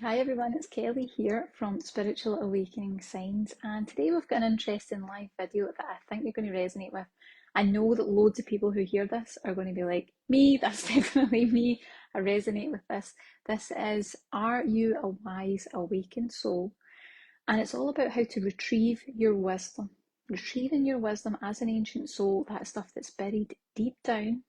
Hi everyone, it's Kelly here from Spiritual Awakening Signs, and today we've got an interesting live video that I think you're going to resonate with. I know that loads of people who hear this are going to be like, me, that's definitely me. I resonate with this. This is Are You a Wise Awakened Soul? And it's all about how to retrieve your wisdom. Retrieving your wisdom as an ancient soul, that stuff that's buried deep down,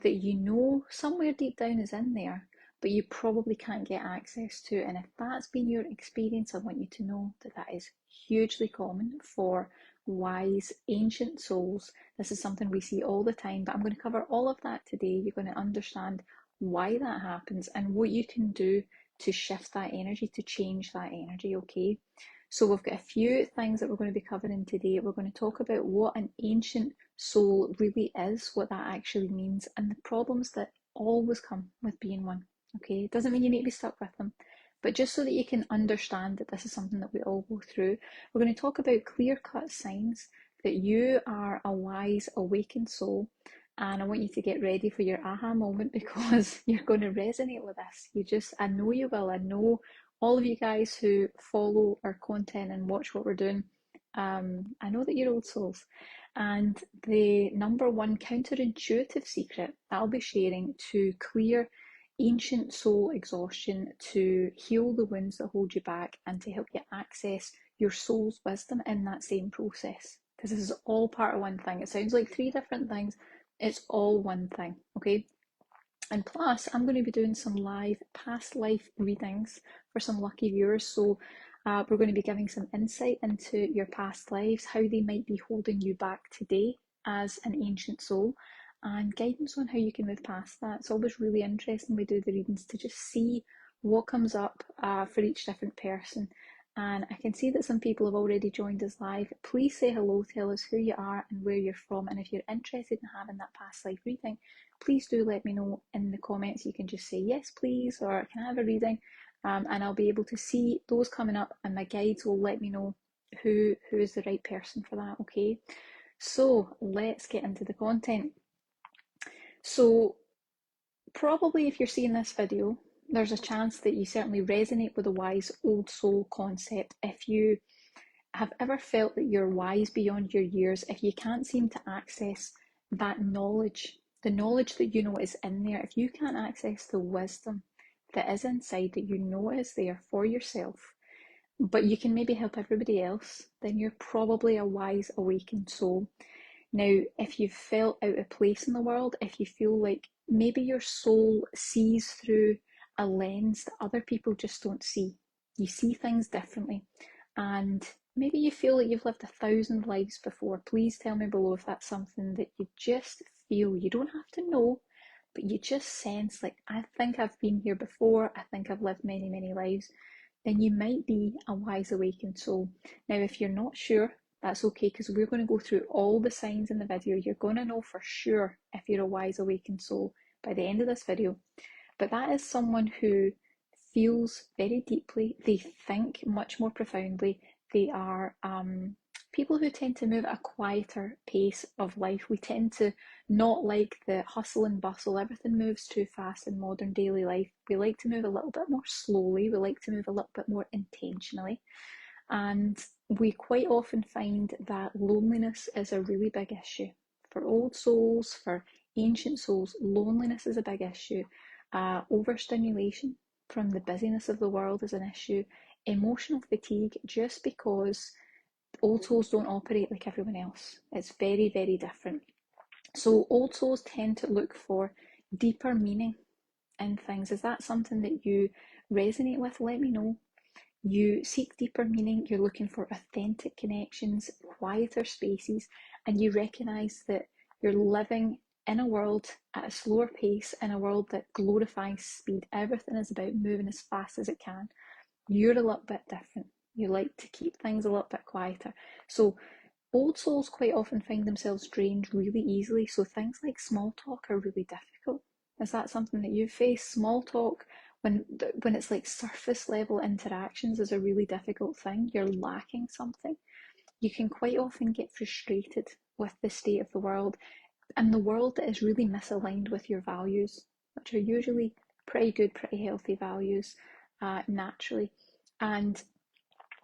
that you know somewhere deep down is in there, but you probably can't get access to. And if that's been your experience, I want you to know that that is hugely common for wise ancient souls. This is something we see all the time, but I'm going to cover all of that today. You're going to understand why that happens and what you can do to shift that energy, to change that energy, okay? So we've got a few things that we're going to be covering today. We're going to talk about what an ancient soul really is, what that actually means, and the problems that always come with being one. Okay, it doesn't mean you need to be stuck with them, but just so that you can understand that this is something that we all go through, we're going to talk about clear-cut signs that you are a wise, awakened soul. And I want you to get ready for your aha moment because you're going to resonate with this. I know you will. I know all of you guys who follow our content and watch what we're doing, I know that you're old souls. And the number one counterintuitive secret that I'll be sharing to clear ancient soul exhaustion, to heal the wounds that hold you back, and to help you access your soul's wisdom in that same process. Because this is all part of one thing. It sounds like three different things, it's all one thing, okay? And plus, I'm going to be doing some live past life readings for some lucky viewers. So, we're going to be giving some insight into your past lives, how they might be holding you back today as an ancient soul, and guidance on how you can move past that. It's always really interesting we do the readings to just see what comes up for each different person. And I can see that some people have already joined us live. Please say hello, tell us who you are and where you're from. And if you're interested in having that past life reading, please do let me know in the comments. You can just say yes please, or can I have a reading, and I'll be able to see those coming up, and my guides will let me know who is the right person for that. Okay, so let's get into the content. So probably if you're seeing this video, there's a chance that you certainly resonate with the wise old soul concept. If you have ever felt that you're wise beyond your years, if you can't seem to access that knowledge, the knowledge that you know is in there, if you can't access the wisdom that is inside that you know is there for yourself, but you can maybe help everybody else, then you're probably a wise, awakened soul. Now, if you've felt out of place in the world, if you feel like maybe your soul sees through a lens that other people just don't see, you see things differently, and maybe you feel like you've lived 1,000 lives before, please tell me below if that's something that you just feel. You don't have to know, but you just sense like, I think I've been here before, I think I've lived many, many lives. Then you might be a wise awakened soul. Now, if you're not sure, that's okay, because we're going to go through all the signs in the video. You're going to know for sure if you're a wise awakened soul by the end of this video. But that is someone who feels very deeply, they think much more profoundly, they are people who tend to move at a quieter pace of life. We tend to not like the hustle and bustle, everything moves too fast in modern daily life. We like to move a little bit more slowly, we like to move a little bit more intentionally. And we quite often find that loneliness is a really big issue. For old souls, for ancient souls, loneliness is a big issue. Overstimulation from the busyness of the world is an issue. Emotional fatigue, just because old souls don't operate like everyone else. It's very, very different. So old souls tend to look for deeper meaning in things. Is that something that you resonate with? Let me know. You seek deeper meaning, you're looking for authentic connections, quieter spaces, and you recognize that you're living in a world at a slower pace, in a world that glorifies speed. Everything is about moving as fast as it can. You're a little bit different. You like to keep things a little bit quieter. So old souls quite often find themselves drained really easily. So things like small talk are really difficult. Is that something that you face? Small talk, when it's like surface level interactions, is a really difficult thing. You're lacking something. You can quite often get frustrated with the state of the world, and the world that is really misaligned with your values, which are usually pretty good, pretty healthy values. naturally. And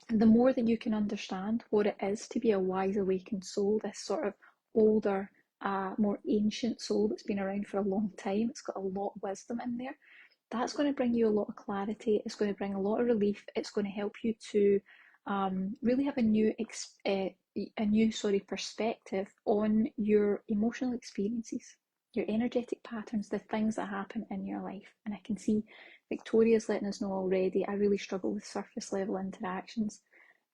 the more that you can understand what it is to be a wise awakened soul, this sort of older, more ancient soul that's been around for a long time, it's got a lot of wisdom in there. That's going to bring you a lot of clarity. It's going to bring a lot of relief. It's going to help you to really have a new perspective on your emotional experiences, your energetic patterns, the things that happen in your life. And I can see Victoria's letting us know already. I really struggle with surface level interactions.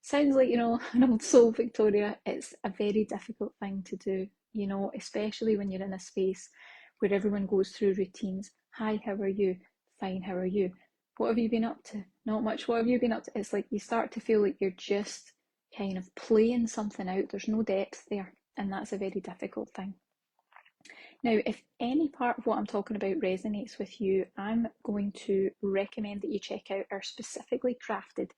Sounds like, an old soul, Victoria. It's a very difficult thing to do, especially when you're in a space where everyone goes through routines. Hi, how are you? Fine, how are you? What have you been up to? Not much. What have you been up to? It's like you start to feel like you're just kind of playing something out. There's no depth there, and that's a very difficult thing. Now, if any part of what I'm talking about resonates with you, I'm going to recommend that you check out our specifically crafted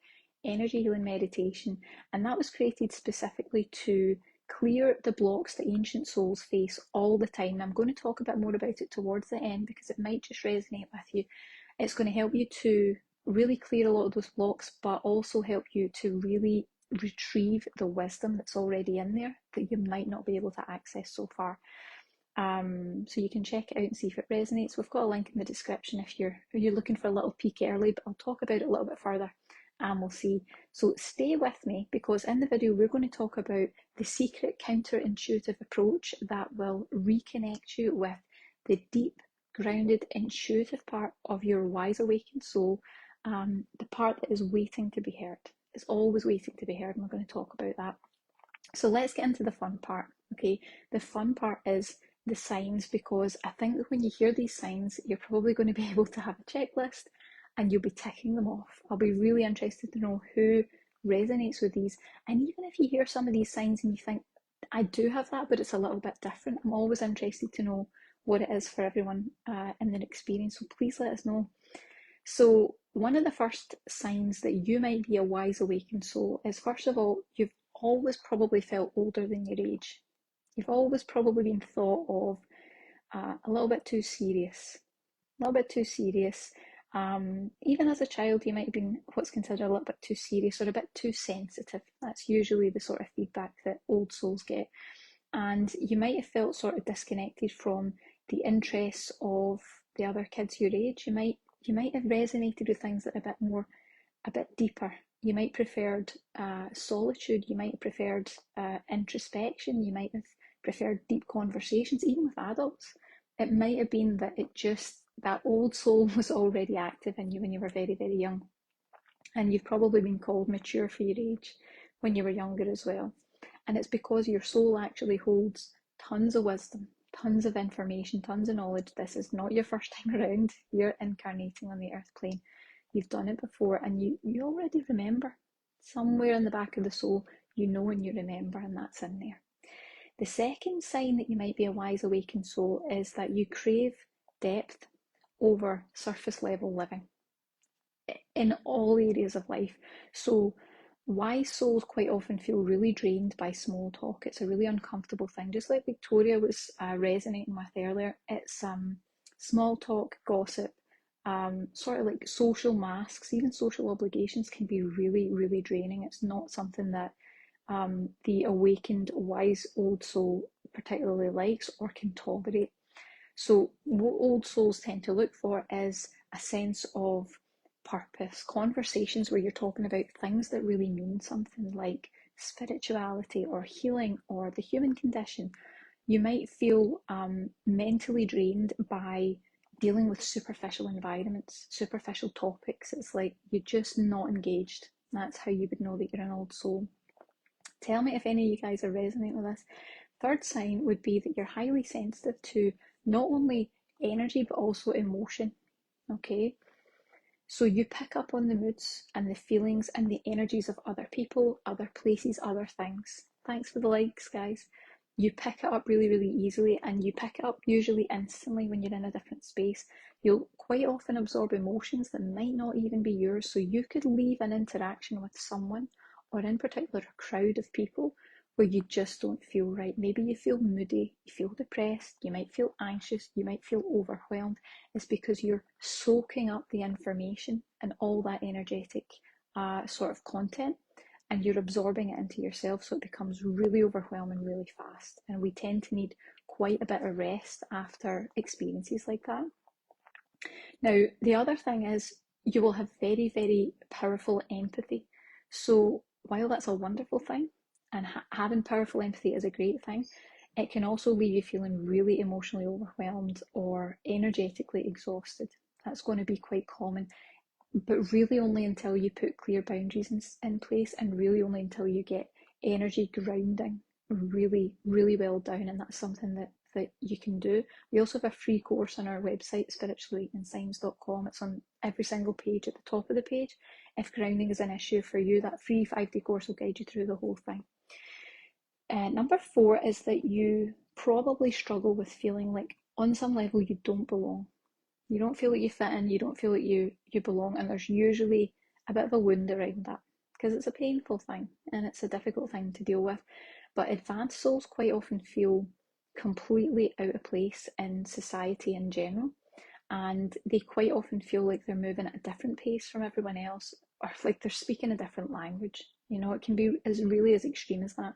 energy healing meditation. And that was created specifically to clear the blocks that ancient souls face all the time. I'm going to talk a bit more about it towards the end because it might just resonate with you. It's going to help you to really clear a lot of those blocks, but also help you to really retrieve the wisdom that's already in there that you might not be able to access so far. So you can check it out and see if it resonates. We've got a link in the description if you're looking for a little peek early, but I'll talk about it a little bit further and we'll see. So stay with me because in the video we're going to talk about the secret counterintuitive approach that will reconnect you with the deep, grounded, intuitive part of your wise awakened soul, the part that is waiting to be heard. It's always waiting to be heard, and we're going to talk about that. So let's get into the fun part, okay? The fun part is the signs, because I think that when you hear these signs, you're probably going to be able to have a checklist and you'll be ticking them off. I'll be really interested to know who resonates with these. And even if you hear some of these signs and you think, I do have that, but it's a little bit different, I'm always interested to know what it is for everyone in their experience. So please let us know. So one of the first signs that you might be a wise awakened soul is, first of all, you've always probably felt older than your age. You've always probably been thought of a little bit too serious, a little bit too serious. Even as a child, you might have been what's considered a little bit too serious or a bit too sensitive. That's usually the sort of feedback that old souls get. And you might have felt sort of disconnected from the interests of the other kids your age. You might have resonated with things that are a bit deeper. You might have preferred solitude. You might have preferred introspection. You might have preferred deep conversations, even with adults. It might have been that that old soul was already active in you when you were very, very young. And you've probably been called mature for your age when you were younger as well. And it's because your soul actually holds tons of wisdom, tons of information, tons of knowledge. This is not your first time around. You're incarnating on the earth plane. You've done it before and you already remember. Somewhere in the back of the soul, you know and you remember, and that's in there. The second sign that you might be a wise awakened soul is that you crave depth over surface level living in all areas of life. So wise souls quite often feel really drained by small talk. It's a really uncomfortable thing, just like Victoria was resonating with earlier. It's small talk, gossip, sort of like social masks, even social obligations can be really, really draining. It's not something that the awakened wise old soul particularly likes or can tolerate. So what old souls tend to look for is a sense of purpose, conversations where you're talking about things that really mean something, like spirituality or healing or the human condition. You might feel mentally drained by dealing with superficial environments, superficial topics. It's like you're just not engaged. That's how you would know that you're an old soul. Tell me if any of you guys are resonating with this. Third sign would be that you're highly sensitive to not only energy but also emotion. Okay, so you pick up on the moods and the feelings and the energies of other people, other places, other things. Thanks for the likes, guys. You pick it up really, really easily, and you pick it up usually instantly when you're in a different space. You'll quite often absorb emotions that might not even be yours. So you could leave an interaction with someone, or in particular a crowd of people, where you just don't feel right. Maybe you feel moody, you feel depressed, you might feel anxious, you might feel overwhelmed. It's because you're soaking up the information and all that energetic sort of content, and you're absorbing it into yourself, so it becomes really overwhelming really fast. And we tend to need quite a bit of rest after experiences like that. Now, the other thing is you will have very, very powerful empathy. So, while that's a wonderful thing, and having powerful empathy is a great thing, it can also leave you feeling really emotionally overwhelmed or energetically exhausted. That's going to be quite common, but really only until you put clear boundaries in place, and really only until you get energy grounding really, really well down. And that's something that you can do. We also have a free course on our website, spiritualawakeningsigns.com. It's on every single page at the top of the page. If grounding is an issue for you, that free 5-day course will guide you through the whole thing. Number 4 is that you probably struggle with feeling like on some level you don't belong. You don't feel like you fit in, you don't feel like you belong, and there's usually a bit of a wound around that because it's a painful thing and it's a difficult thing to deal with. But advanced souls quite often feel completely out of place in society in general, and they quite often feel like they're moving at a different pace from everyone else, or like they're speaking a different language. You know, it can be as really as extreme as that.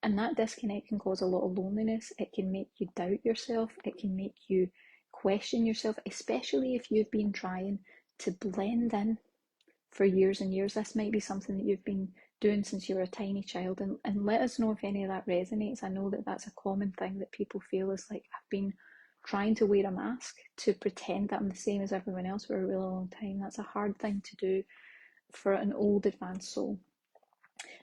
And that disconnect can cause a lot of loneliness. It can make you doubt yourself. It can make you question yourself, especially if you've been trying to blend in for years and years. This might be something that you've been doing since you were a tiny child, and let us know if any of that resonates. I know that that's a common thing that people feel is like, I've been trying to wear a mask to pretend that I'm the same as everyone else for a really long time. That's a hard thing to do for an old advanced soul.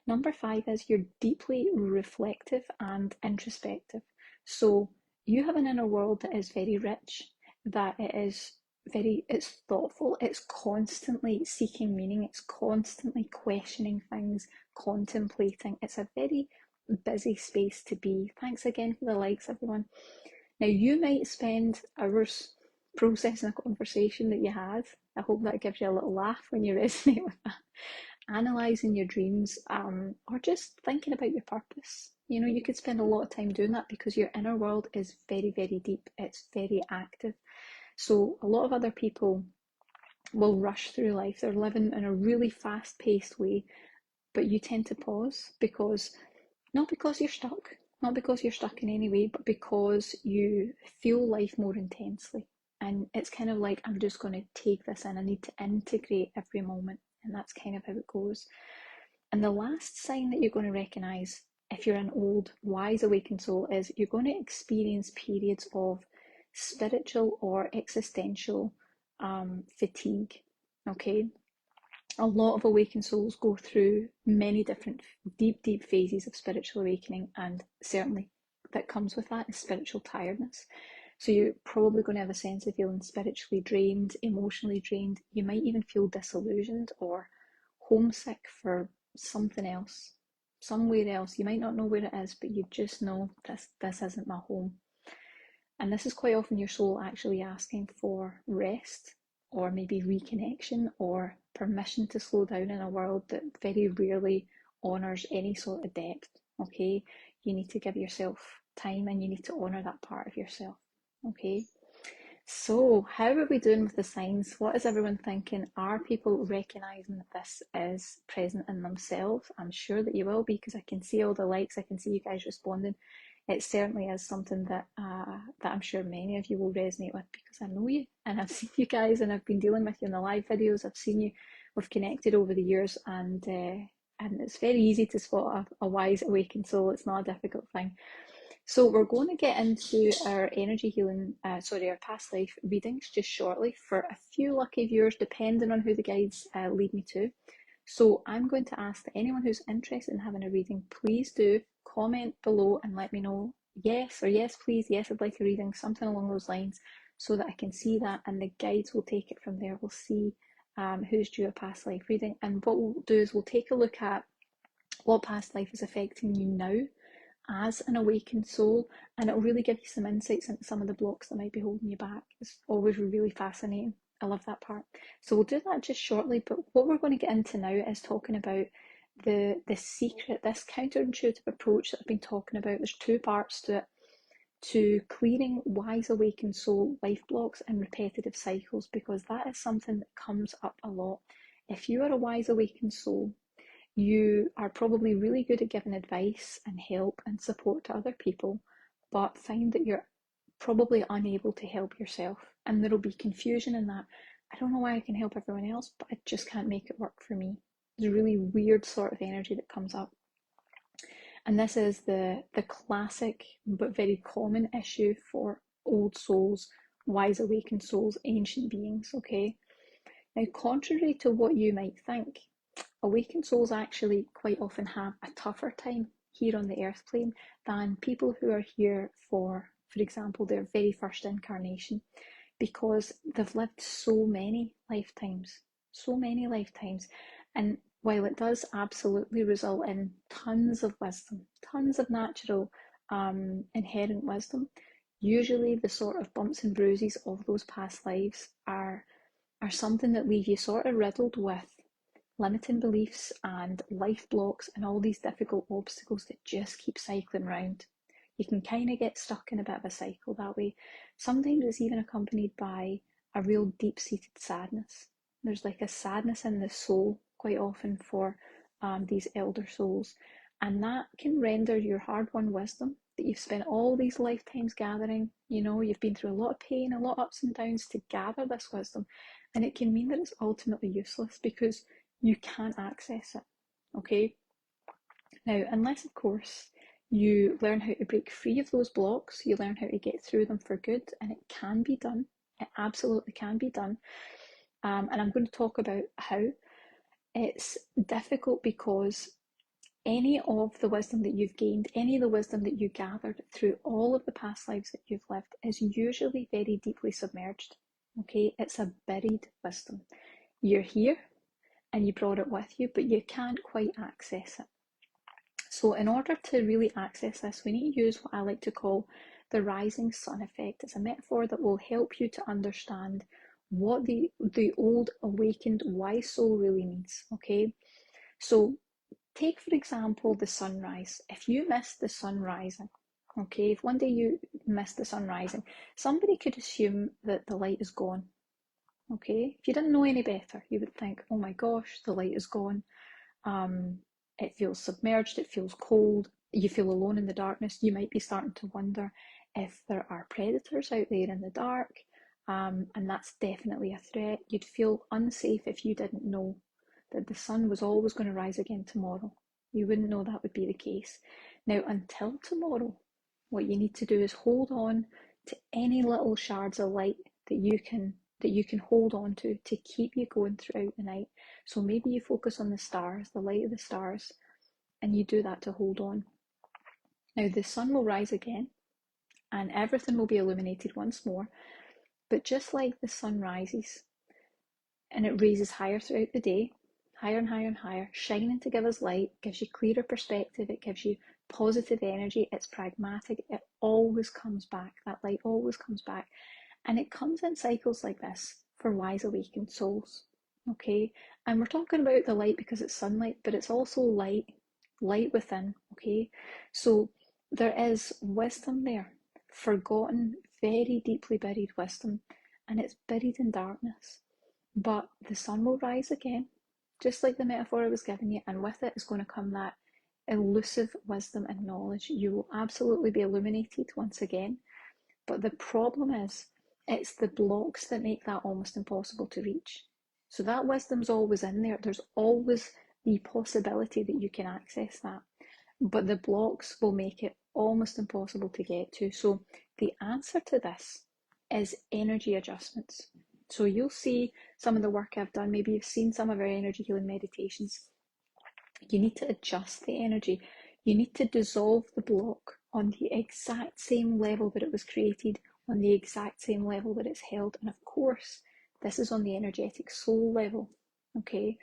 Number 5 is you're deeply reflective and introspective. So you have an inner world that is very rich, that it's thoughtful, it's constantly seeking meaning, it's constantly questioning things, contemplating. It's a very busy space to be. Thanks again for the likes, everyone. Now, you might spend hours processing a conversation that you had. I hope that gives you a little laugh when you resonate with that. Analysing your dreams, or just thinking about your purpose. You know, you could spend a lot of time doing that because your inner world is very, very deep. It's very active. So a lot of other people will rush through life. They're living in a really fast-paced way, but you tend to pause because not because you're stuck, not because you're stuck in any way, but because you feel life more intensely. And it's kind of like, I'm just going to take this in. I need to integrate every moment. And that's kind of how it goes. And the last sign that you're going to recognize if you're an old, wise, awakened soul is you're going to experience periods of spiritual or existential fatigue. Okay, a lot of awakened souls go through many different deep, deep phases of spiritual awakening, and certainly that comes with that is spiritual tiredness. So you're probably going to have a sense of feeling spiritually drained, emotionally drained. You might even feel disillusioned or homesick for something else, somewhere else. You might not know where it is, but you just know this isn't my home. And this is quite often your soul actually asking for rest, or maybe reconnection, or permission to slow down in a world that very rarely honours any sort of depth. Okay, you need to give yourself time and you need to honour that part of yourself. Okay, so how are we doing with the signs? What is everyone thinking? Are people recognising that this is present in themselves? I'm sure that you will be, because I can see all the likes, I can see you guys responding. It certainly is something that I'm sure many of you will resonate with, because I know you and I've seen you guys and I've been dealing with you in the live videos. I've seen you, we've connected over the years, and it's very easy to spot a wise awakened soul. It's not a difficult thing. So we're going to get into our energy healing, our past life readings just shortly for a few lucky viewers, depending on who the guides lead me to. So I'm going to ask that anyone who's interested in having a reading, please do comment below and let me know yes, or yes please, yes I'd like a reading, something along those lines, so that I can see that, and the guides will take it from there. We'll see who's due a past life reading, and what we'll do is we'll take a look at what past life is affecting you now as an awakened soul, and it'll really give you some insights into some of the blocks that might be holding you back. It's always really fascinating. I love that part. So we'll do that just shortly, but what we're going to get into now is talking about the secret, this counterintuitive approach that I've been talking about, there's two parts to it, to clearing wise awakened soul life blocks and repetitive cycles, because that is something that comes up a lot. If you are a wise awakened soul, you are probably really good at giving advice and help and support to other people, but find that you're probably unable to help yourself. And there'll be confusion in that. I don't know why I can help everyone else, but I just can't make it work for me. There's a really weird sort of energy that comes up. And this is the classic but very common issue for old souls, wise awakened souls, ancient beings, okay? Now, contrary to what you might think, awakened souls actually quite often have a tougher time here on the earth plane than people who are here for example, their very first incarnation, because they've lived so many lifetimes, so many lifetimes. And while it does absolutely result in tons of wisdom, tons of natural inherent wisdom, usually the sort of bumps and bruises of those past lives are something that leave you sort of riddled with limiting beliefs and life blocks and all these difficult obstacles that just keep cycling round. You can kind of get stuck in a bit of a cycle that way. Sometimes it's even accompanied by a real deep-seated sadness. There's like a sadness in the soul quite often for these elder souls, and that can render your hard-won wisdom that you've spent all these lifetimes gathering. You know, you've been through a lot of pain, a lot of ups and downs to gather this wisdom, and it can mean that it's ultimately useless because you can't access it. Okay? Now, unless of course you learn how to break free of those blocks, you learn how to get through them for good, and it can be done. It absolutely can be done. And I'm going to talk about how. It's difficult because any of the wisdom that you've gained, any of the wisdom that you gathered through all of the past lives that you've lived is usually very deeply submerged. Okay, it's a buried wisdom. You're here and you brought it with you, but you can't quite access it. So in order to really access this, we need to use what I like to call the rising sun effect. It's a metaphor that will help you to understand what the old awakened wise soul really means, okay? So take, for example, the sunrise. If you missed the sun rising, okay, if one day you missed the sun rising, somebody could assume that the light is gone, okay? If you didn't know any better, you would think, oh my gosh, the light is gone. It feels submerged, it feels cold, you feel alone in the darkness. You might be starting to wonder if there are predators out there in the dark, and that's definitely a threat. You'd feel unsafe if you didn't know that the sun was always going to rise again tomorrow. You wouldn't know that would be the case. Now, until tomorrow, what you need to do is hold on to any little shards of light that you can hold on to keep you going throughout the night. So maybe you focus on the stars, the light of the stars, and you do that to hold on. Now the sun will rise again and everything will be illuminated once more. But just like the sun rises and it raises higher throughout the day, higher and higher and higher, shining to give us light, gives you clearer perspective, it gives you positive energy, it's pragmatic, it always comes back, that light always comes back. And it comes in cycles like this for wise awakened souls, okay? And we're talking about the light because it's sunlight, but it's also light within, okay? So there is wisdom there, forgotten, very deeply buried wisdom, and it's buried in darkness. But the sun will rise again, just like the metaphor I was giving you, and with it is going to come that elusive wisdom and knowledge. You will absolutely be illuminated once again. But the problem is, it's the blocks that make that almost impossible to reach. So that wisdom's always in there. There's always the possibility that you can access that. But the blocks will make it almost impossible to get to. So the answer to this is energy adjustments. So you'll see some of the work I've done. Maybe you've seen some of our energy healing meditations. You need to adjust the energy. You need to dissolve the block on the exact same level that it was created, on the exact same level that it's held. And of course, this is on the energetic soul level, okay?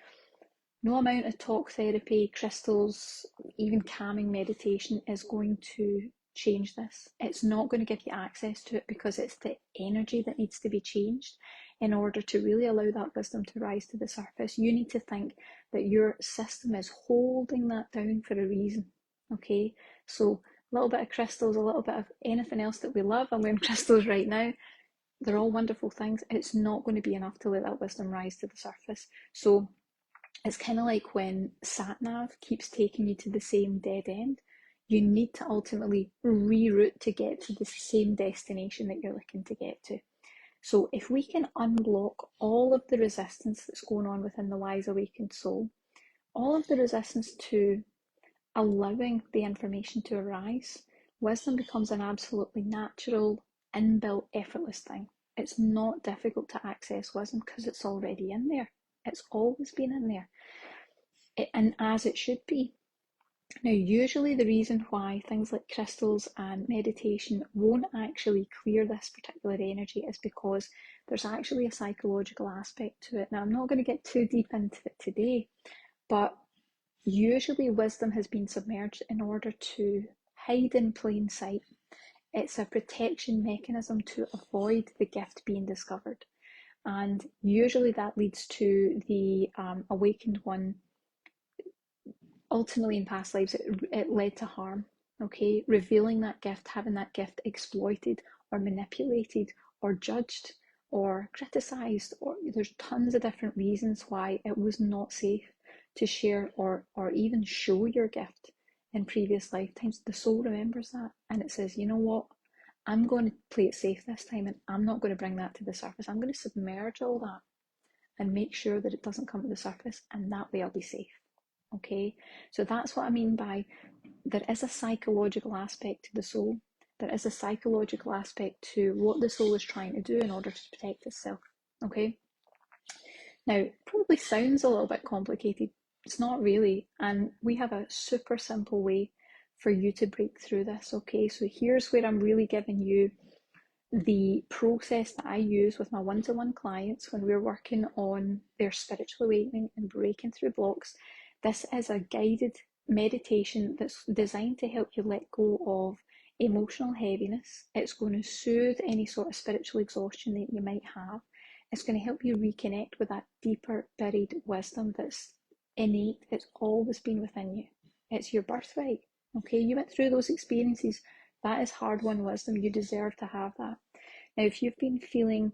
No amount of talk therapy, crystals, even calming meditation is going to change this. It's not going to give you access to it because it's the energy that needs to be changed. in order to really allow that wisdom to rise to the surface, you need to think that your system is holding that down for a reason. Okay, so a little bit of crystals, a little bit of anything else that we love. I'm wearing crystals right now. They're all wonderful things. It's not going to be enough to let that wisdom rise to the surface. So it's kind of like when sat nav keeps taking you to the same dead end. You need to ultimately reroute to get to the same destination that you're looking to get to. So if we can unblock all of the resistance that's going on within the wise awakened soul, all of the resistance to allowing the information to arise, wisdom becomes an absolutely natural, inbuilt, effortless thing. It's not difficult to access wisdom because it's already in there. It's always been in there. And as it should be. Now, usually the reason why things like crystals and meditation won't actually clear this particular energy is because there's actually a psychological aspect to it. Now, I'm not going to get too deep into it today, but usually wisdom has been submerged in order to hide in plain sight. It's a protection mechanism to avoid the gift being discovered. And usually that leads to the awakened one. Ultimately, in past lives, it led to harm. Okay, revealing that gift, having that gift exploited or manipulated or judged or criticized, or there's tons of different reasons why it was not safe to share or even show your gift in previous lifetimes. The soul remembers that and it says, you know what, I'm going to play it safe this time and I'm not going to bring that to the surface. I'm going to submerge all that and make sure that it doesn't come to the surface, and that way I'll be safe. Okay, so that's what I mean by there is a psychological aspect to the soul. There is a psychological aspect to what the soul is trying to do in order to protect itself. Okay, now it probably sounds a little bit complicated. It's not really, and we have a super simple way for you to break through this. Okay, so here's where I'm really giving you the process that I use with my one-to-one clients when we're working on their spiritual awakening and breaking through blocks. This is a guided meditation that's designed to help you let go of emotional heaviness. It's going to soothe any sort of spiritual exhaustion that you might have. It's going to help you reconnect with that deeper buried wisdom that's innate. It's always been within you. It's your birthright. Okay, you went through those experiences. That is hard-won wisdom. You deserve to have that. Now, if you've been feeling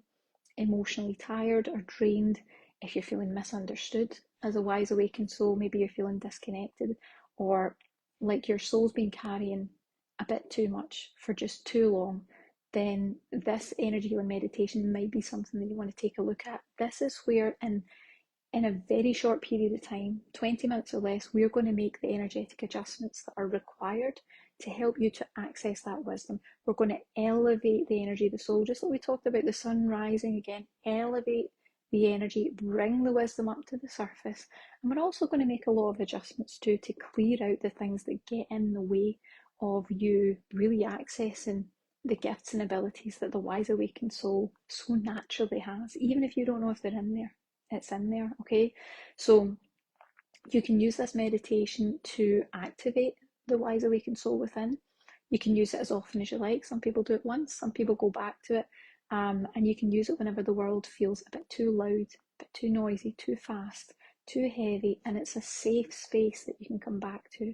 emotionally tired or drained, if you're feeling misunderstood as a wise awakened soul, maybe you're feeling disconnected, or like your soul's been carrying a bit too much for just too long, then this energy healing meditation might be something that you want to take a look at. This is where in a very short period of time, 20 minutes or less, we're going to make the energetic adjustments that are required to help you to access that wisdom. We're going to elevate the energy of the soul, just like we talked about the sun rising again, elevate the energy, bring the wisdom up to the surface. And we're also going to make a lot of adjustments too to clear out the things that get in the way of you really accessing the gifts and abilities that the wise awakened soul so naturally has, even if you don't know if they're in there. It's in there. Okay, so you can use this meditation to activate the wise awakened soul within. You can use it as often as you like. Some people do it once, some people go back to it, and you can use it whenever the world feels a bit too loud, a bit too noisy, too fast, too heavy, and it's a safe space that you can come back to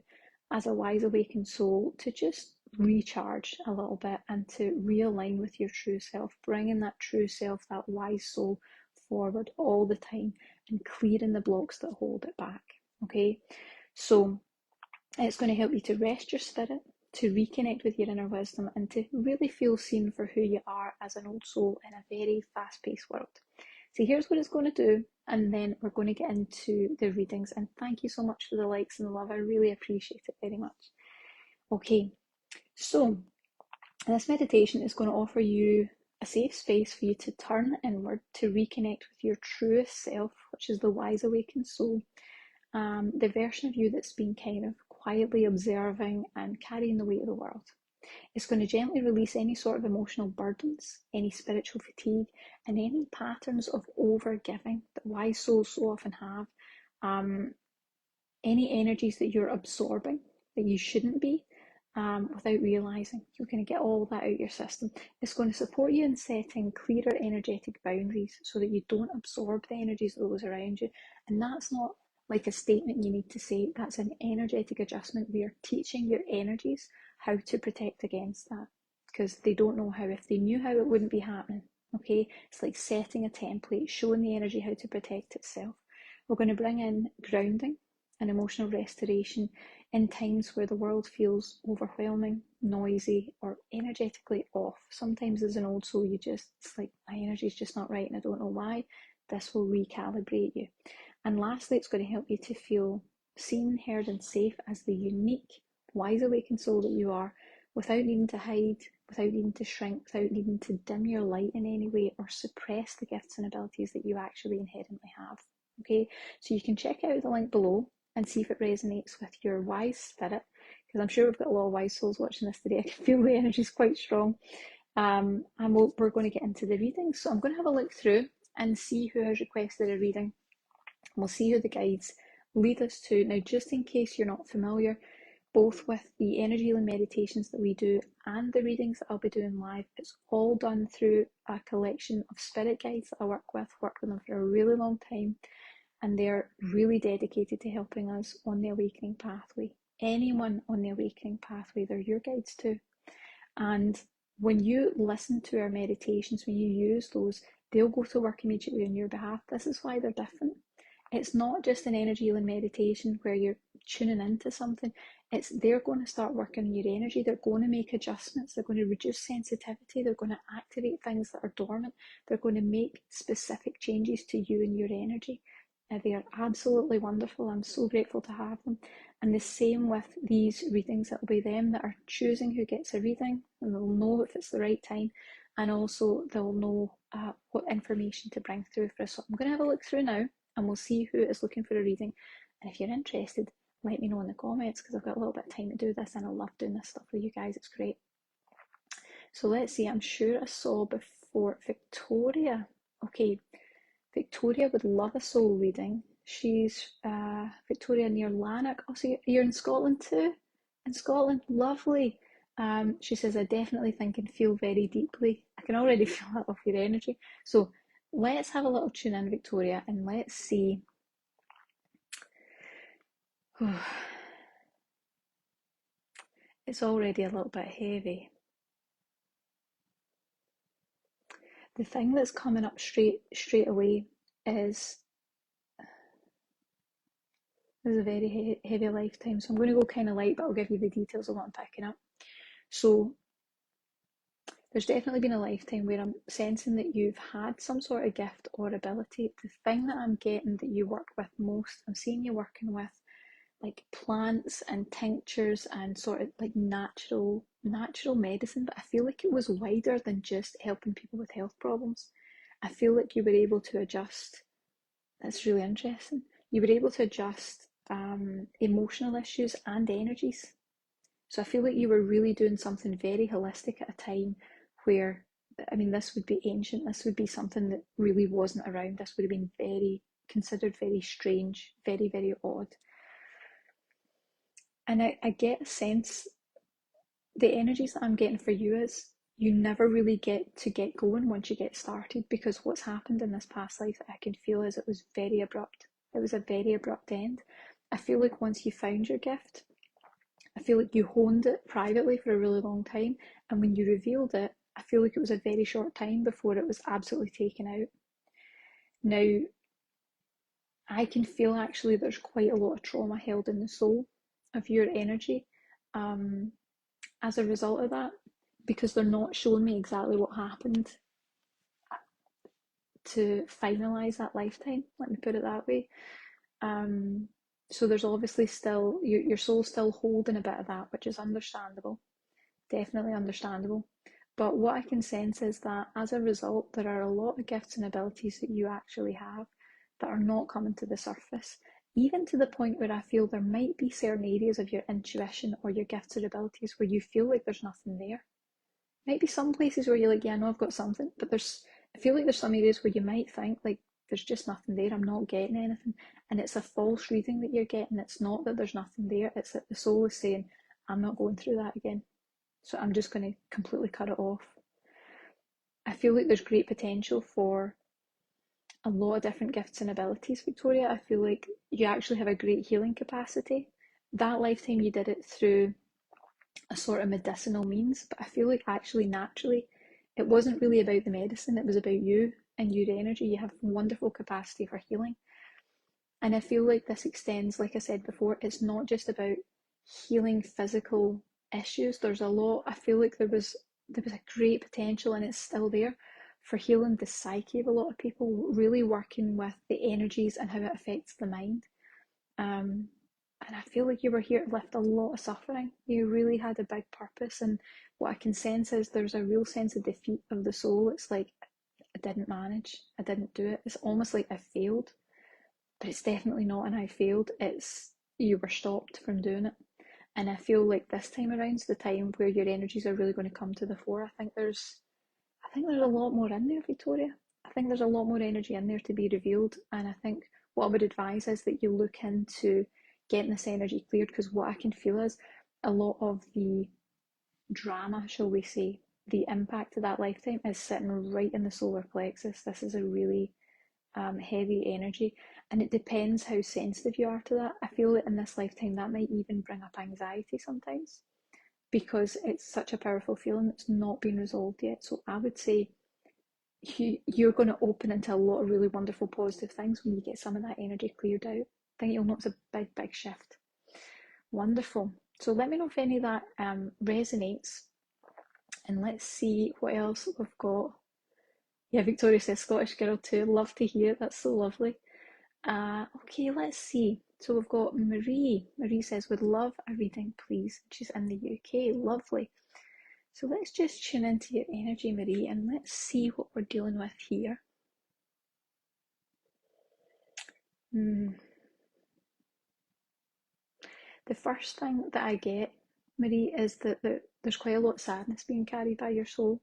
as a wise awakened soul to just recharge a little bit and to realign with your true self, bringing that true self, that wise soul forward all the time and clearing the blocks that hold it back. Okay, so it's going to help you to rest your spirit, to reconnect with your inner wisdom, and to really feel seen for who you are as an old soul in a very fast-paced world. So here's what it's going to do, and then we're going to get into the readings. And thank you so much for the likes and the love. I really appreciate it very much. Okay, so this meditation is going to offer you a safe space for you to turn inward, to reconnect with your truest self, which is the wise awakened soul, the version of you that's been kind of quietly observing and carrying the weight of the world. It's going to gently release any sort of emotional burdens, any spiritual fatigue, and any patterns of over-giving that wise souls so often have. Any energies that you're absorbing that you shouldn't be, without realizing. You're going to get all that out your system. It's going to support you in setting clearer energetic boundaries so that you don't absorb the energies of those around you. And that's not like a statement you need to say, that's an energetic adjustment. We are teaching your energies how to protect against that because they don't know how. If they knew how, it wouldn't be happening. Okay, it's like setting a template, showing the energy how to protect itself. We're going to bring in grounding and emotional restoration in times where the world feels overwhelming, noisy, or energetically off. Sometimes as an old soul, it's like, my energy is just not right and I don't know why. This will recalibrate you. And lastly, it's going to help you to feel seen, heard, and safe as the unique, wise, awakened soul that you are, without needing to hide, without needing to shrink, without needing to dim your light in any way or suppress the gifts and abilities that you actually inherently have. Okay, so you can check out the link below and see if it resonates with your wise spirit, because I'm sure we've got a lot of wise souls watching this today. I can feel the energy is quite strong. And we're going to get into the reading. So I'm going to have a look through and see who has requested a reading. We'll see who the guides lead us to. Now, just in case you're not familiar, both with the energy healing meditations that we do and the readings that I'll be doing live, it's all done through a collection of spirit guides that I worked with them for a really long time, and they're really dedicated to helping us on the awakening pathway. Anyone on the awakening pathway, they're your guides too. And when you listen to our meditations, when you use those, they'll go to work immediately on your behalf. This is why they're different. It's not just an energy healing meditation where you're tuning into something. They're going to start working on your energy. They're going to make adjustments. They're going to reduce sensitivity. They're going to activate things that are dormant. They're going to make specific changes to you and your energy. They are absolutely wonderful. I'm so grateful to have them. And the same with these readings. It'll be them that are choosing who gets a reading, and they'll know if it's the right time, and also they'll know what information to bring through for us. So I'm going to have a look through now, and we'll see who is looking for a reading. And if you're interested, let me know in the comments, because I've got a little bit of time to do this, and I love doing this stuff with you guys. It's great. So let's see. I'm sure I saw before Victoria. Okay, Victoria would love a soul reading. She's Victoria near Lanark. Oh, so you're in Scotland too? In Scotland, lovely. She says, I definitely think and feel very deeply. I can already feel that off your energy. So let's have a little tune in, Victoria, and let's see. It's already a little bit heavy. The thing that's coming up straight away is a very heavy lifetime. So I'm going to go kind of light, but I'll give you the details of what I'm picking up. So there's definitely been a lifetime where I'm sensing that you've had some sort of gift or ability. The thing that I'm getting that you work with most, I'm seeing you working with like plants and tinctures and sort of like natural medicine, but I feel like it was wider than just helping people with health problems. I feel like you were able to adjust. That's really interesting. You were able to adjust emotional issues and energies. So I feel like you were really doing something very holistic at a time where, I mean, this would be ancient. This would be something that really wasn't around. This would have been considered very strange, very, very odd. And I get a sense, the energies that I'm getting for you is you never really get to get going once you get started, because what's happened in this past life that I can feel is it was very abrupt. It was a very abrupt end. I feel like once you found your gift, I feel like you honed it privately for a really long time, and when you revealed it, I feel like it was a very short time before it was absolutely taken out. Now, I can feel actually there's quite a lot of trauma held in the soul of your energy as a result of that, because they're not showing me exactly what happened to finalize that lifetime. Let me put it that way. So there's obviously still your soul's still holding a bit of that, which is understandable, definitely understandable. But what I can sense is that as a result, there are a lot of gifts and abilities that you actually have that are not coming to the surface, even to the point where I feel there might be certain areas of your intuition or your gifts or abilities where you feel like there's nothing there. Might be some places where you're like, yeah, I know I've got something, but I feel like there's some areas where you might think like there's just nothing there, I'm not getting anything, and it's a false reading that you're getting. It's not that there's nothing there, it's that the soul is saying, I'm not going through that again. So I'm just going to completely cut it off. I feel like there's great potential for a lot of different gifts and abilities, Victoria. I feel like you actually have a great healing capacity. That lifetime you did it through a sort of medicinal means, but I feel like actually naturally it wasn't really about the medicine, it was about you and your energy. You have wonderful capacity for healing. And I feel like this extends, like I said before, it's not just about healing physical issues. There's a lot, I feel like there was a great potential, and it's still there, for healing the psyche of a lot of people, really working with the energies and how it affects the mind. Um, and I feel like you were here to lift a lot of suffering. You really had a big purpose, and what I can sense is there's a real sense of defeat of the soul. It's like, I didn't manage, I didn't do it. It's almost like I failed, but it's definitely not an I failed. It's you were stopped from doing it. And I feel like this time around's the time where your energies are really going to come to the fore. I think there's a lot more in there, Victoria. I think there's a lot more energy in there to be revealed. And I think what I would advise is that you look into getting this energy cleared, because what I can feel is a lot of the drama, shall we say, the impact of that lifetime is sitting right in the solar plexus. This is a really heavy energy, and it depends how sensitive you are to that. I feel that in this lifetime that might even bring up anxiety sometimes, because it's such a powerful feeling that's not been resolved yet. So I would say you're going to open into a lot of really wonderful positive things when you get some of that energy cleared out. I think you'll notice a big shift. Wonderful. So let me know if any of that resonates, and let's see what else we've got. Yeah, Victoria says Scottish girl too. Love to hear it. That's so lovely. Okay, let's see. So we've got Marie. Marie says, would love a reading, please. She's in the UK. Lovely. So let's just tune into your energy, Marie, and let's see what we're dealing with here. The first thing that I get, Marie, is that there's quite a lot of sadness being carried by your soul.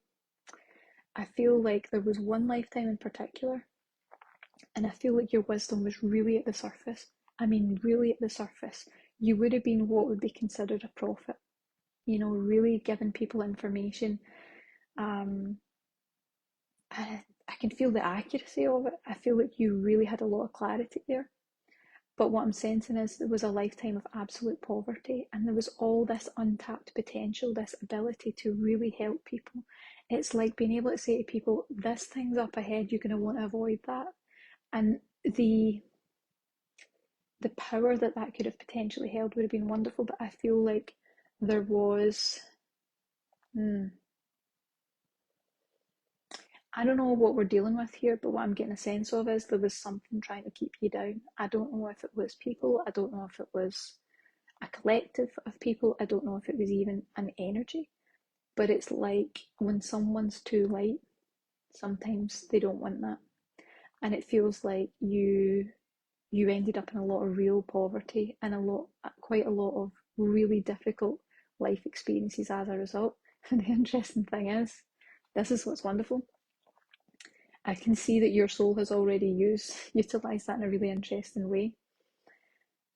I feel like there was one lifetime in particular, and I feel like your wisdom was really at the surface. I mean, really at the surface. You would have been what would be considered a prophet, really giving people information. I can feel the accuracy of it. I feel like you really had a lot of clarity there. But what I'm sensing is there was a lifetime of absolute poverty, and there was all this untapped potential, this ability to really help people. It's like being able to say to people, this thing's up ahead, you're going to want to avoid that. And the power that could have potentially held would have been wonderful, but I feel like there was, I don't know what we're dealing with here, but what I'm getting a sense of is there was something trying to keep you down. I don't know if it was people, I don't know if it was a collective of people, I don't know if it was even an energy, but it's like when someone's too light, sometimes they don't want that. And it feels like you ended up in a lot of real poverty and quite a lot of really difficult life experiences as a result. And the interesting thing is, this is what's wonderful. I can see that your soul has already utilised that in a really interesting way.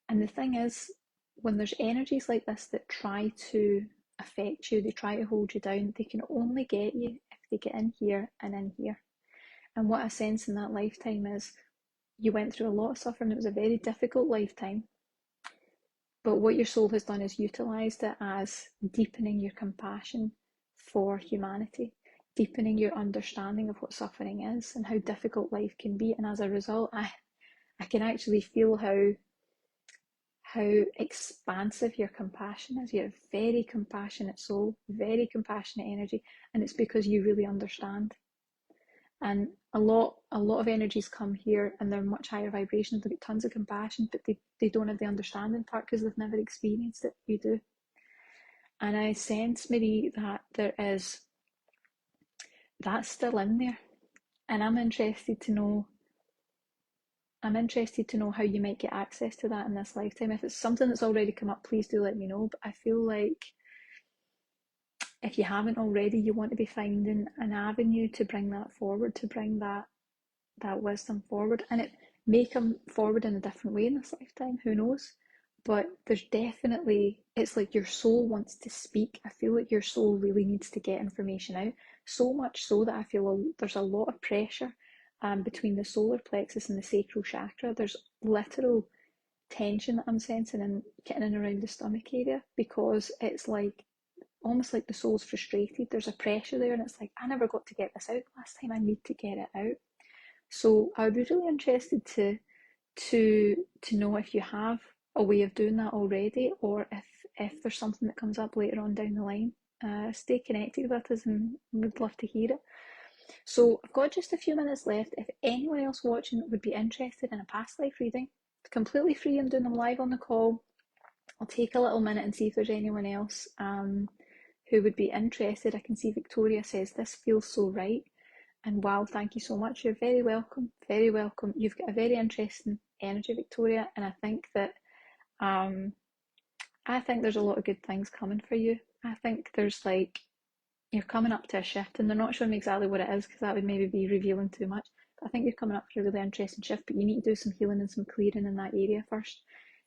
And the thing is, when there's energies like this that try to affect you, they try to hold you down, they can only get you if they get in here and in here. And what I sense in that lifetime is you went through a lot of suffering. It was a very difficult lifetime. But what your soul has done is utilised it as deepening your compassion for humanity, deepening your understanding of what suffering is and how difficult life can be. And as a result, I can actually feel how expansive your compassion is. You're a very compassionate soul, very compassionate energy, and it's because you really understand. And a lot of energies come here and they're much higher vibrations. They've got tons of compassion, but they don't have the understanding part because they've never experienced it. You do. And I sense, maybe, that that's still in there. And I'm interested to know how you might get access to that in this lifetime. If it's something that's already come up, please do let me know. But I feel like if you haven't already, you want to be finding an avenue to bring that forward, to bring that wisdom forward. And it may come forward in a different way in this lifetime, who knows? but there's definitely, it's like your soul wants to speak. I feel like your soul really needs to get information out, so much so that I feel there's a lot of pressure between the solar plexus and the sacral chakra. There's literal tension that I'm sensing and getting in around the stomach area, because it's like almost like the soul's frustrated. There's a pressure there, and it's like, I never got to get this out last time, I need to get it out. So I would be really interested to know if you have a way of doing that already, or if there's something that comes up later on down the line. Stay connected with us, and we'd love to hear it. So I've got just a few minutes left. If anyone else watching would be interested in a past life reading, it's completely free. I'm doing them live on the call. I'll take a little minute and see if there's anyone else who would be interested. I can see Victoria says, this feels so right. And wow, thank you so much. You're very welcome. Very welcome. You've got a very interesting energy, Victoria, and I think that there's a lot of good things coming for you. I think there's like, you're coming up to a shift, and they're not showing me exactly what it is because that would maybe be revealing too much. But I think you're coming up to a really interesting shift, but you need to do some healing and some clearing in that area first.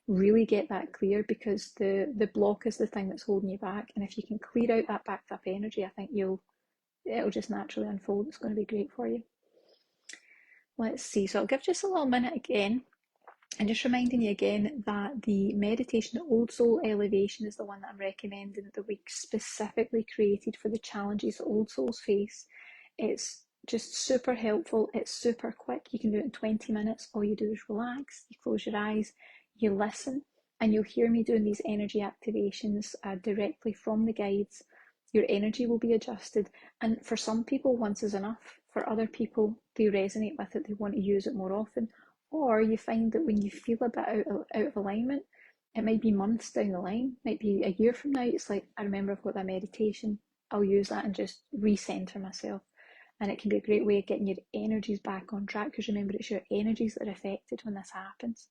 Really get that clear, because the block is the thing that's holding you back. And if you can clear out that backed up energy, I think it'll just naturally unfold. It's going to be great for you. Let's see. So I'll give just a little minute again. And just reminding you again that the meditation, Old Soul Elevation, is the one that I'm recommending, that week specifically created for the challenges that old souls face. It's just super helpful. It's super quick. You can do it in 20 minutes. All you do is relax, you close your eyes, you listen, and you'll hear me doing these energy activations directly from the guides. Your energy will be adjusted. And for some people, once is enough. For other people, they resonate with it, they want to use it more often. Or you find that when you feel a bit out of alignment, it might be months down the line, might be a year from now. It's like, I remember I've got that meditation, I'll use that and just recenter myself. And it can be a great way of getting your energies back on track, because remember, it's your energies that are affected when this happens.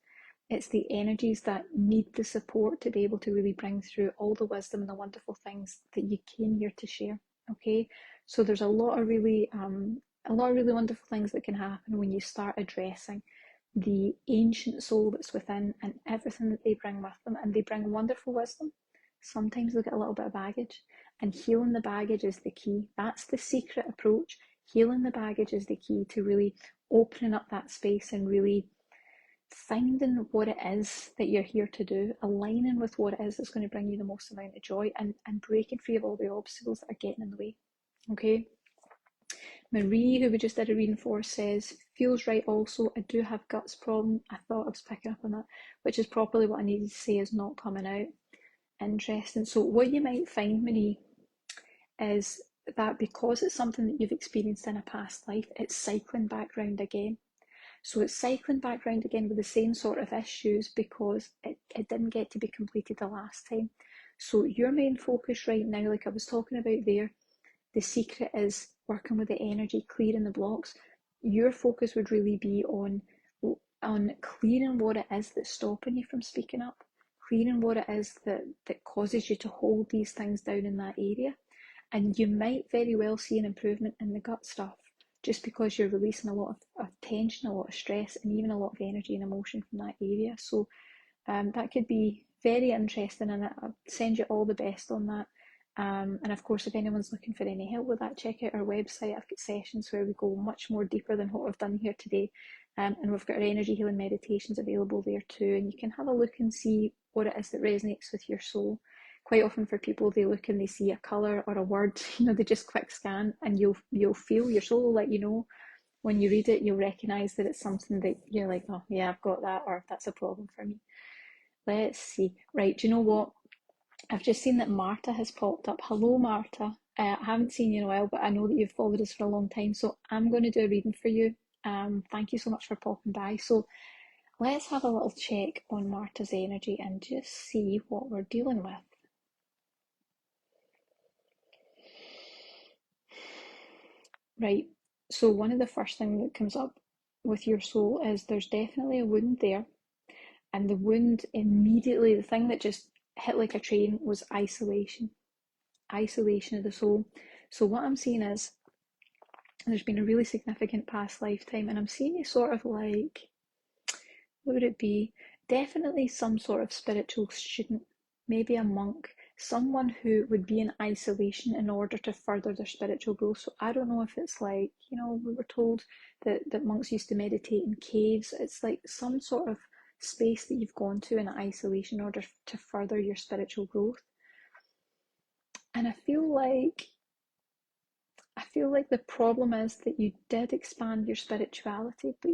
It's the energies that need the support to be able to really bring through all the wisdom and the wonderful things that you came here to share. Okay, so there's a lot of really wonderful things that can happen when you start addressing the ancient soul that's within and everything that they bring with them. And they bring wonderful wisdom. Sometimes they get a little bit of baggage, and healing the baggage is the key. That's the secret approach. Healing the baggage is the key to really opening up that space and really finding what it is that you're here to do, aligning with what it is that's going to bring you the most amount of joy, and breaking free of all the obstacles that are getting in the way. Okay. Marie, who we just did a reading for, says, feels right also. I do have guts problem. I thought I was picking up on that, which is properly what I needed to say, is not coming out. Interesting. So what you might find, Marie, is that because it's something that you've experienced in a past life, it's cycling back round again. So it's cycling back round again with the same sort of issues because it didn't get to be completed the last time. So your main focus right now, like I was talking about there, the secret is working with the energy, clearing the blocks. Your focus would really be on clearing what it is that's stopping you from speaking up, clearing what it is that causes you to hold these things down in that area. And you might very well see an improvement in the gut stuff, just because you're releasing a lot of tension, a lot of stress, and even a lot of energy and emotion from that area. So that could be very interesting, and I send you all the best on that. And of course, if anyone's looking for any help with that, check out our website. I've got sessions where we go much more deeper than what we've done here today. And we've got our energy healing meditations available there too. And you can have a look and see what it is that resonates with your soul. Quite often for people, they look and they see a colour or a word, they just quick scan, and you'll feel, your soul will let you know. When you read it, you'll recognise that it's something that you're like, oh yeah, I've got that, or that's a problem for me. Let's see. Right, do you know what? I've just seen that Marta has popped up. Hello, Marta. I haven't seen you in a while, but I know that you've followed us for a long time, so I'm going to do a reading for you. Thank you so much for popping by. So let's have a little check on Marta's energy and just see what we're dealing with. Right, so one of the first things that comes up with your soul is there's definitely a wound there. And the wound immediately, the thing that just hit like a train, was isolation. Isolation of the soul. So what I'm seeing is there's been a really significant past lifetime, and I'm seeing you sort of like, what would it be? definitely some sort of spiritual student, maybe a monk, someone who would be in isolation in order to further their spiritual growth. So I don't know if it's like, we were told that monks used to meditate in caves. It's like some sort of space that you've gone to in isolation in order to further your spiritual growth. And I feel like the problem is that you did expand your spirituality, but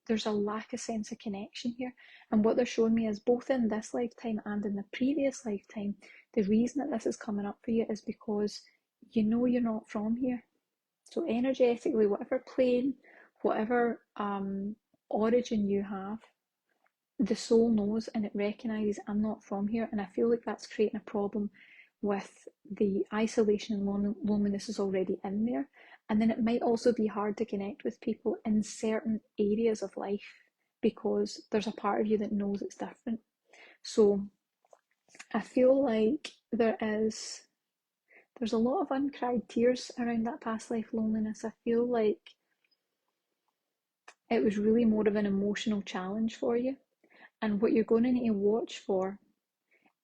there's a lack of sense of connection here. And what they're showing me is both in this lifetime and in the previous lifetime, the reason that this is coming up for you is because you know you're not from here. So energetically, whatever plane, whatever origin you have, the soul knows and it recognizes I'm not from here. And I feel like that's creating a problem with the isolation and loneliness is already in there. And then it might also be hard to connect with people in certain areas of life because there's a part of you that knows it's different. So I feel like there's a lot of uncried tears around that past life loneliness. I feel like it was really more of an emotional challenge for you. And what you're going to need to watch for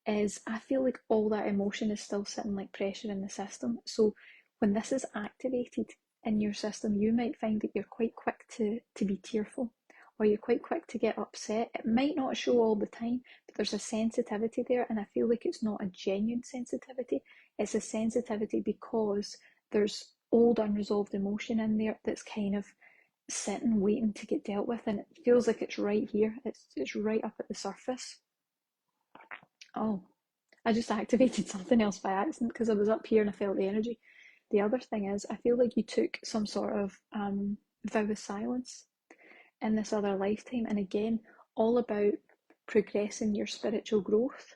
is I feel like all that emotion is still sitting like pressure in the system. So when this is activated in your system, you might find that you're quite quick to be tearful, or you're quite quick to get upset. It might not show all the time, but there's a sensitivity there, and I feel like it's not a genuine sensitivity. It's a sensitivity because there's old unresolved emotion in there that's kind of sitting waiting to get dealt with, and it feels like it's right here. It's right up at the surface. Oh, I just activated something else by accident because I was up here and I felt the energy. The other thing is, I feel like you took some sort of vow of silence in this other lifetime, and again, all about progressing your spiritual growth.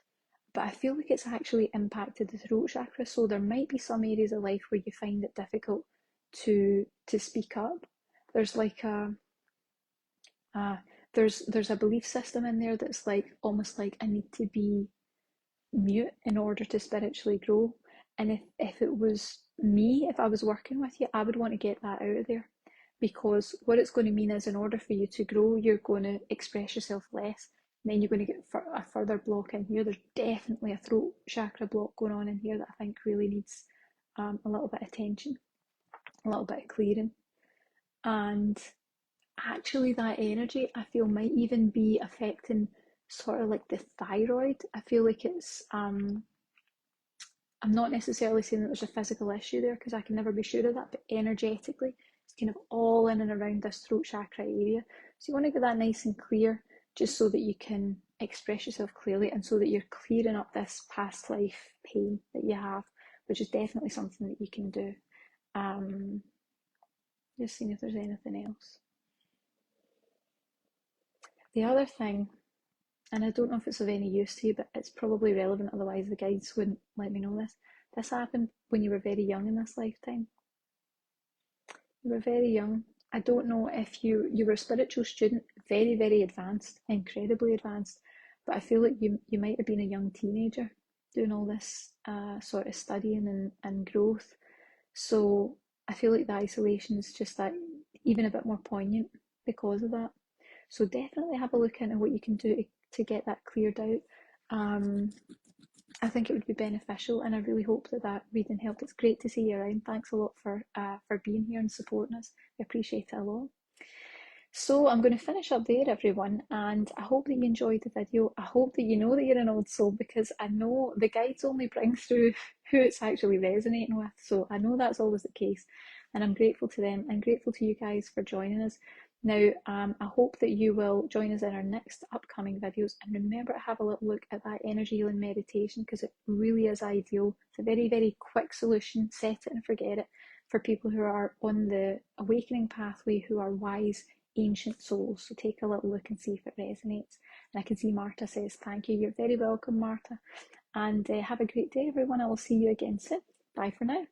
But I feel like it's actually impacted the throat chakra, so there might be some areas of life where you find it difficult to speak up. There's like uh, there's a belief system in there that's like almost like I need to be mute in order to spiritually grow. And if it was me, if I was working with you, I would want to get that out of there. Because what it's going to mean is in order for you to grow, you're going to express yourself less. And then you're going to get a further block in here. There's definitely a throat chakra block going on in here that I think really needs a little bit of attention, a little bit of clearing. And actually, that energy I feel might even be affecting sort of like the thyroid. I feel like it's I'm not necessarily saying that there's a physical issue there because I can never be sure of that, but energetically, it's kind of all in and around this throat chakra area. So you want to get that nice and clear just so that you can express yourself clearly and so that you're clearing up this past life pain that you have, which is definitely something that you can do. Um, just seeing if there's anything else. The other thing, and I don't know if it's of any use to you, but it's probably relevant, otherwise the guides wouldn't let me know this. This happened when you were very young in this lifetime. You were very young. I don't know if you were a spiritual student, very, very advanced, incredibly advanced, but I feel like you might have been a young teenager doing all this sort of studying and growth. So I feel like the isolation is just that even a bit more poignant because of that. So definitely have a look into what you can do to get that cleared out. Um, I think it would be beneficial, and I really hope that that reading helped. It's great to see you around. Thanks a lot for being here and supporting us. I appreciate it a lot. So I'm going to finish up there, everyone, and I hope that you enjoyed the video. I hope that you know that you're an old soul because I know the guides only bring through who it's actually resonating with. So I know that's always the case, and I'm grateful to them. I'm grateful to you guys for joining us. Now, I hope that you will join us in our next upcoming videos, and remember to have a little look at that energy healing meditation because it really is ideal. It's a very, very quick solution. Set it and forget it for people who are on the awakening pathway, who are wise, ancient souls. So take a little look and see if it resonates. And I can see Marta says, thank you. You're very welcome, Marta. And have a great day, everyone. I will see you again soon. Bye for now.